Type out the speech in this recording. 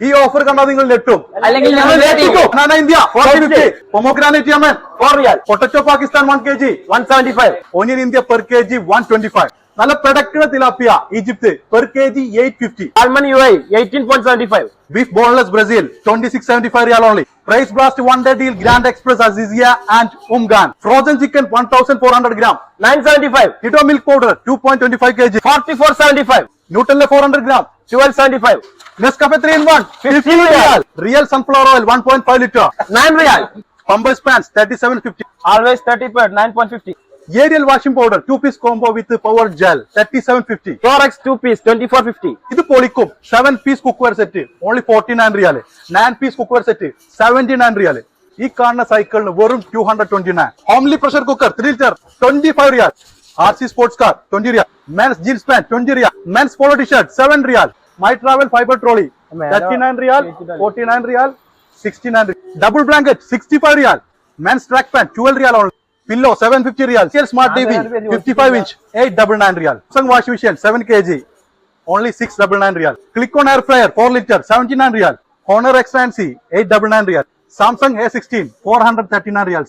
ഈ ഓഫർ കണ്ടാൽ നിങ്ങൾ നെട്ടും. Banana India 450, pomegranate Yemen 4 riyal, potato Pakistan 1 kg 175, onion India per kg 125. നല്ല product tilapia Egypt per kg 850, Almond UAE 18.75, beef boneless Brazil 2675 riyal only. Price blast one day deal Grand Express Azizia and Umgan. Frozen chicken 1400 gram 975, Tito milk powder 2.25 kg 4475, Nutella 400 gram 1275, Nescafe 3 in 1 15 riyal. Real sunflower oil 1.5 liter 9 riyal. Pumbers pants 3750. Always 30 per 9.50. Ariel washing powder 2-piece combo with power gel 3750. Clorox 2 piece 2450. ഇത് പൊളിക്കും 7-piece cookware set only 49 റിയാൽ, 9-piece cookware set 79 റിയാൽ. ഈ കാണുന്ന സൈക്കിളിന് വെറും 229. Homely pressure cooker 3 liter 25 riyal. RC sports car 20 riyal. Men's jeans pant 20 riyal. Men's polo t-shirt 7 riyal. My travel fiber trolley 39 riyal, 49 riyal, 69 riyal. Double blanket 65 riyal. Men's track pant 12 riyal only. Pillow 750 riyal. Smart TV 55 inch 899 riyal. Samsung washing machine 7 kg only 699 riyal. Click on air fryer 4 liter 79 riyal. Honor Extra C 899 riyal. Samsung A16 439 riyal.